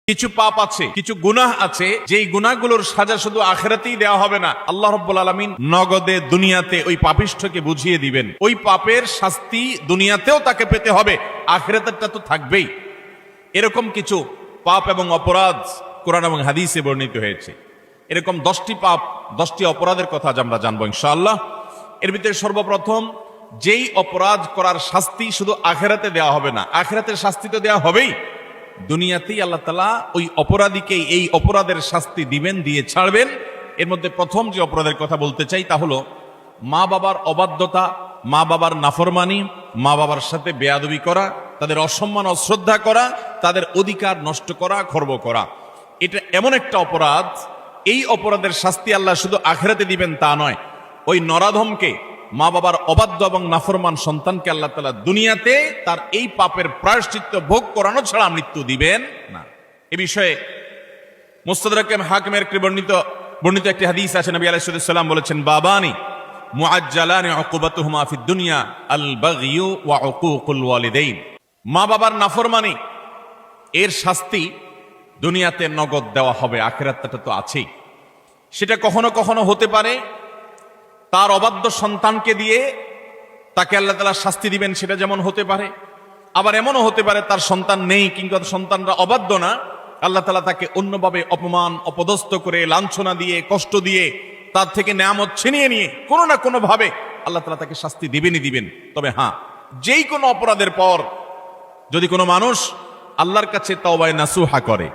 কিছু পাপ আছে, কিছু গুনাহ আছে, যেই গুনাহগুলোর সাজা শুধু আখিরাতেই দেওয়া হবে না, আল্লাহ রাব্বুল আলামিন নগদে দুনিয়াতে ওই পাপিষ্ঠকে বুঝিয়ে দিবেন। ওই পাপের শাস্তি দুনিয়াতেও তাকে পেতে হবে, আখিরাতেরটা তো থাকবেই। এরকম কিছু পাপ এবং অপরাধ কোরআন এবং হাদিসে বর্ণিত হয়েছে। এরকম 10টি পাপ, 10টি অপরাধের কথা আজ আমরা জানবো ইনশাআল্লাহ। এর ভিতরে সর্বপ্রথম, যেই অপরাধ করার শাস্তি শুধু আখিরাতে দেওয়া হবে না, আখিরাতের শাস্তি তো দেওয়া হবেই, দুনিয়াতেই আল্লাহ তাআলা ওই অপরাধীকে এই অপরাধের শাস্তি দিবেন, দিয়ে ছাড়বেন। এর মধ্যে প্রথম যে অপরাধের কথা বলতে চাই তা হলো মা বাবার অবাধ্যতা, মা বাবার নাফরমানি, মা বাবার সাথে বেয়াদবি করা, তাদের অসম্মান অশ্রদ্ধা করা, তাদের অধিকার নষ্ট করা, খর্ব করা। এটা এমন একটা অপরাধ, এই অপরাধের শাস্তি আল্লাহ শুধু আখিরাতে দিবেন তা নয়, ওই নরাধমকে, মা বাবার অবাধ্য এবং নাফরমান সন্তানকে আল্লাহ তাআলা দুনিয়াতে তার এই পাপের প্রায়শ্চিত্ত ভোগ করানো ছাড়া মৃত্যু দিবেন না। এ বিষয়ে মুস্তাদরাক হাকিমের বর্ণিত একটি হাদিস আছে। নবী আলাইহিস সালাম বলেছেন, বাবানি মুআজ্জালানি উকুবাতুহুমা ফিদ দুনিয়া আল বাগয়ু ওয়া উকুকুল ওয়ালিদাইন। মা বাবার নাফরমানি এর শাস্তি দুনিয়াতে নগদ দেওয়া হবে, আখিরাতটা তো আছেই। সেটা কখনো কখনো হতে পারে তার অবাধ্য সন্তানকে দিয়ে তাকে আল্লাহ তাআলা শাস্তি দিবেন, সেটা যেমন হতে পারে। আবার এমনও হতে পারে তার সন্তান নেই, কিংবা সন্তানরা অবাধ্য না, আল্লাহ তাআলা তাকে অন্যভাবে অপমান অপদস্থ করে, লাঞ্ছনা দিয়ে, কষ্ট দিয়ে, তার থেকে নেয়ামত ছিনিয়ে নিয়ে কোনো না কোনো ভাবে আল্লাহ তাআলা তাকে শাস্তি দিবেনই দিবেন। তবে হ্যাঁ, যেই কোনো অপরাধের পর যদি কোনো মানুষ আল্লাহর কাছে তওবায়ে নাসুহা করে,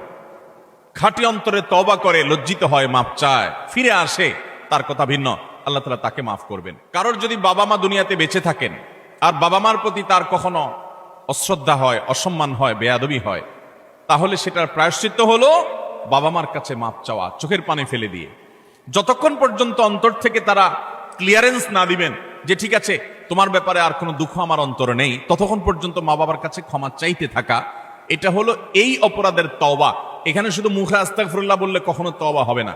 খাঁটি অন্তরে তওবা করে, লজ্জিত হয়, মাপ চায়, ফিরে আসে, তার কথা ভিন্ন, আল্লাহ তাআলা তাকে মাফ করবেন। কারোর যদি বাবা মা দুনিয়াতে বেঁচে থাকেন আর বাবা মার প্রতি তার কখনো অশ্রদ্ধা হয়, অসম্মান হয়, বেয়াদবি হয়, তাহলে সেটার প্রায়শ্চিত্ত হলো বাবা মার কাছে মাপ চাওয়া, চোখের পানি ফেলে দিয়ে। যতক্ষণ পর্যন্ত অন্তর থেকে তারা ক্লিয়ারেন্স না দিবেন যে ঠিক আছে তোমার ব্যাপারে আর কোনো দুঃখ আমার অন্তরে নেই, ততক্ষণ পর্যন্ত মা বাবার কাছে ক্ষমা চাইতে থাকা, এটা হলো এই অপরাধের তওবা। এখানে শুধু মুখে আস্তাগফিরুল্লাহ বললে কখনো তওবা হবে না,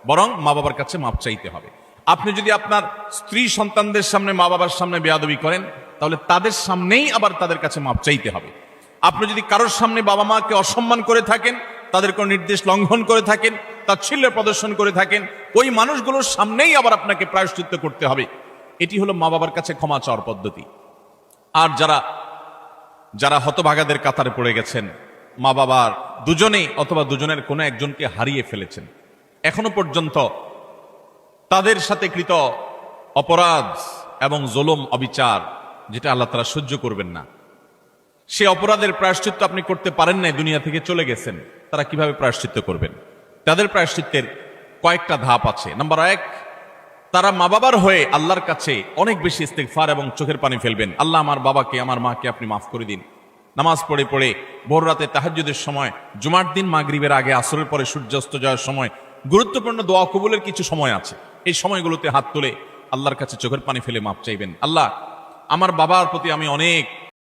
বরং মা বাবার কাছে মাপ চাইতে হবে। আপনি যদি আপনার স্ত্রী সন্তানদের সামনে, মা বাবার সামনে বেয়াদবি করেন, তাহলে তাদের সামনেই আবার তাদের কাছে মাপ চাইতে হবে। আপনি যদি কারোর সামনে বাবা মাকে অসম্মান করে থাকেন, তাদের কোনো নির্দেশ লঙ্ঘন করে থাকেন, তাচ্ছিল্য প্রদর্শন করে থাকেন, ওই মানুষগুলোর সামনেই আবার আপনাকে প্রায়শ্চিত্ত করতে হবে। এটি হলো মা বাবার কাছে ক্ষমা চাওয়ার পদ্ধতি। আর যারা হতভাগাদের কাতারে পড়ে গেছেন, মা বাবার দুজনেই অথবা দুজনের কোনো একজনকে হারিয়ে ফেলেছেন, এখনো পর্যন্ত তাদের সাথে কৃত অপরাধ এবং জুলুম, অবিচার, যেটা আল্লাহ তাআলা সহ্য করবেন না, সে অপরাধের প্রায়শ্চিত্ত আপনি করতে পারেন নাই, দুনিয়া থেকে চলে গেছেন, তারা কিভাবে প্রায়শ্চিত্ত করবেন? তাদের প্রায়শ্চিত্তের কয়েকটা ধাপ আছে। নাম্বার 1, তারা মা বাবার হয়ে আল্লাহর কাছে অনেক বেশি ইস্তিগফার এবং চোখের পানি ফেলবেন। আল্লাহ, আমার বাবাকে, আমার মাকে আপনি মাফ করে দিন। নামাজ পড়ে পড়ে ভোর রাতে তাহাজ্জুদের সময়, জুমার দিন মাগরিবের আগে, আসরের পরে সূর্যাস্ত যাওয়ার সময়, গুরুত্বপূর্ণ দোয়া কবুলের কিছু সময় আছে, এই সময়গুলোতে হাত তুলে আল্লাহর কাছে চোখের পানি ফেলে মাপ চাইবেন। আল্লাহ, আমার বাবার প্রতি আমি অনেক